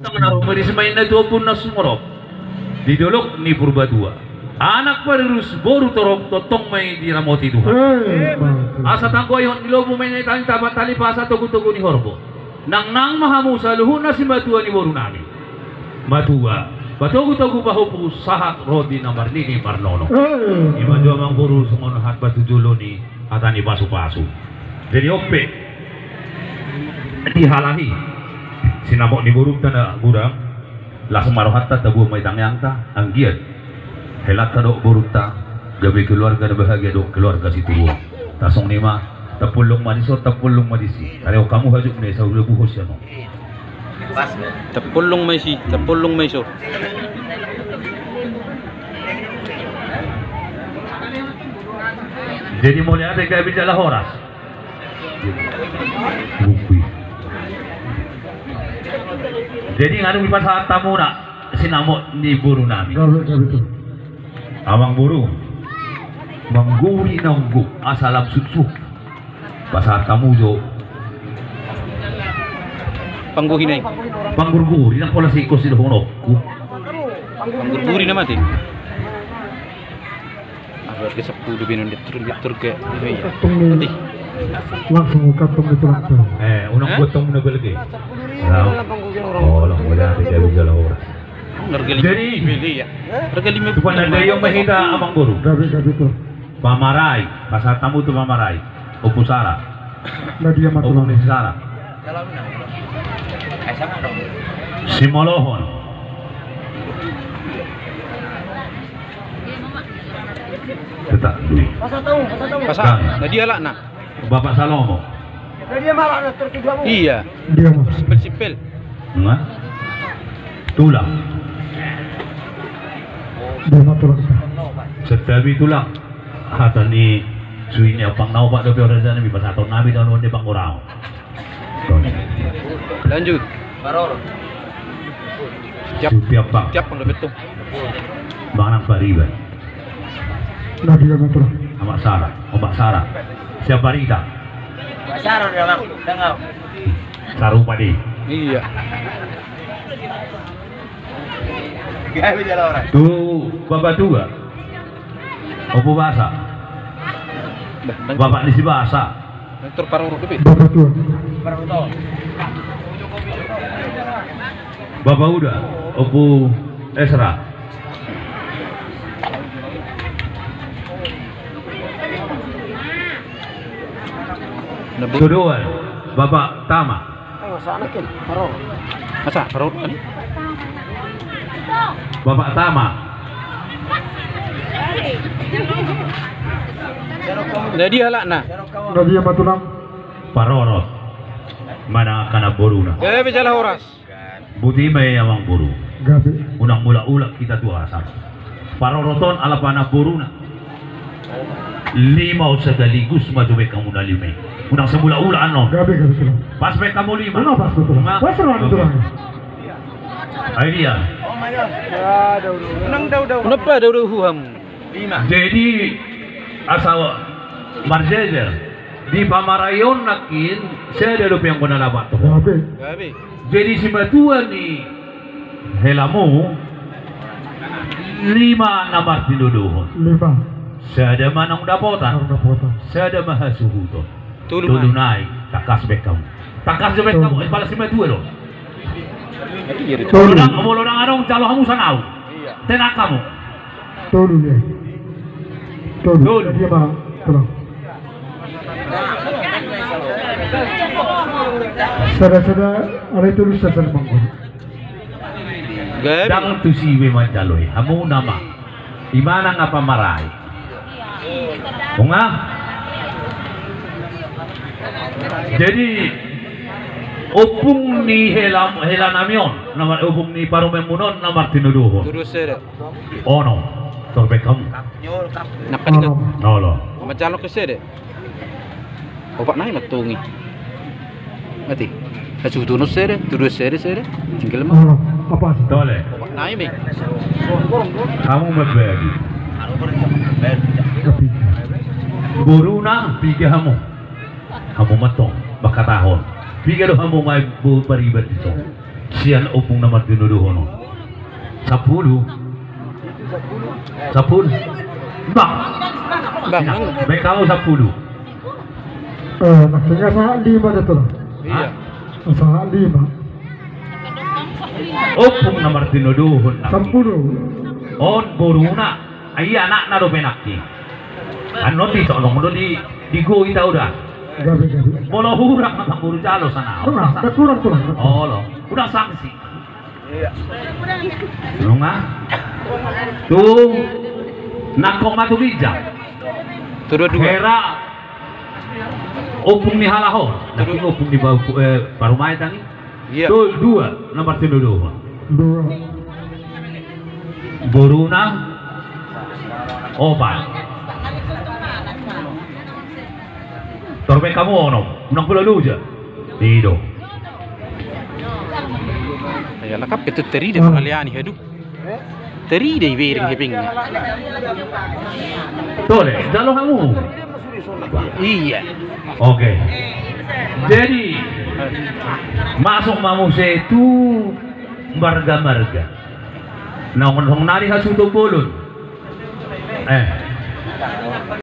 Naruh main na 20 na sumurop. Didulok ni Purba 2. Anak parus boru torok totong may diramoti duha. Asa tangko ayon nilobo may naitang tabat tali pasa tugu-tugu ni Horbo. Nang mahamu sa luhun na si Matua ni boru namin. Matua, batugu-tugu bahupu sahat rodi na marnini marnono. Imadua mang boru sumonahat batujulo ni atani pasu-pasu. Jadi ope dihalahi. Sinamok ni buruk tanda gurang langsung marohat ta tabu may tangyang ta ang giat helat ta do buruk ta gabi keluarga na bahagia do keluarga si tuwo tasong nima tapulong maniso tapulong madisi kaya kamu hajuk ni sa ulo buhos ya mo tapulong may so jadi mulai ada kaya bicara horas bukti. Jadi nganu ipan saat tamu nak sinamok ni buru nami. Amang buru mengguri nunggu asalam susu. Pasal tamu jo pangguhinay. Panggurguri nak pola sikos di honokku. Panggurguri na mati. Agak ke 10 ditur ke mati. Langsung katong itu langsung. Unang gotong na balagi. Oh, lang wala di kaya bicara horas. Jadi ya. Regali me tuan ada yang mahita amang buru. Gabi tu. Pamaray, pasal tamu tu pamaray. Opusara. Nadia Opung matulang. ni Sara. Simolohon. Tetap duit. pasang. Nadia lah na. Bapak Salomo. Iya. Dia mah. Sipil. Nga? Tulang. Dia matulang. Setabi tulang. Hata ni suini apang nau pak dopi orang sana bipas atau nabi dan onde bang orang. Lanjut. Siap pak. Siap pang betul. Bang nang pariban. Nadia matulang. Amak Sarah. Omak Sarah. Siapa Rita? Saron ya bang, tengah. Sarung padi. Iya. Gaya bicara orang. Tu bapak tua. Opo bahasa. Bapak di si bahasa. Tur paruru depi. Bapak tua. Bapak udah. Opo Esra. Tuduhan. Bapak Tama. Masa paruru kan? Bapak Tama. Nadia lah na. Nadia matulang. Parorot. Mana kana boruna. Eh bicara horas. Buti may amang buru. Gabi. Unang mula-ula kita tua asal. Paroroton ala pana boruna. Lima segaligus maduwe kamu na lima. Unang semula-ula ano. Gabi tulang. Pas may kamu lima. Ano pas tulang? Pas orang tulang. Ay dia. Kenapa daw huam? Jadi asal Marjejer di Pamarayon nakin saya ada lupa yang kena labat tu. Gabi. Gabi. Jadi si Matua ni helamu 5 namar tinuduhon. 5. Saya ada manang dapotan. Orang potong. Saya ada mahasuhu tu. Tulungan. Tulunai takas bek kamu. Takas bek kamu. Pala si Matua lo. Tolu. Mulodang arong calo kamu sanau. Iya. Tenak kamu. Tolu dia. Tolu. Tolu. Nadia mah tulang. Sada-sada ada itu lu sasal mangkut. Gabi. Dang tu si memang caloy. Kamu nama. Imana nga pamaray. Bunga. Jadi upung ni helanamion, nama upung ni parumemunon nama tinuduhon. Terus saya. Ono, torbe kamu. Nakan ingat. Nolo. Macam ke saya. Opak naik matungi. Mati. Acu tunus saya, terus saya. Tinggal mah. Oh, apa sih? Tole. Opak naik me. Kamu membagi. Gabi. Buru na tiga kamu. Kamu matong, baka tahon. Bigyan mo mo may paribat dito. Sian opung nama tinuduhono. 10. 10. Bang. Bang. Baik kamu 10. Maksudnya saat 5 dah tu lah. Iya. Saat 5. Opung nama tinuduhon. 10. On boruna. Ay anak na do penaki. Ano ti tolong do di go ita udah. Gabi. Bolo hurang na guru jalo sana. Dah kurang tu lah. Oh lo, udah sanksi. Nunga. Tuh nakong matulija. Turu dua. Hera opung ni halaho. Tapi opung di bawah parumai tangi. Iya. Tuh 2 nomor tinuduhon. 2. Boruna opat. Torbe kamu ono, unang pula luja. Tido. Ya lakap itu teri deh kalian hidup. Teri deh wiring hepingnya. Tole, jalo kamu. Iya. Oke. Jadi masuk mamuse itu marga-marga. Nah, nari hasuto bolon.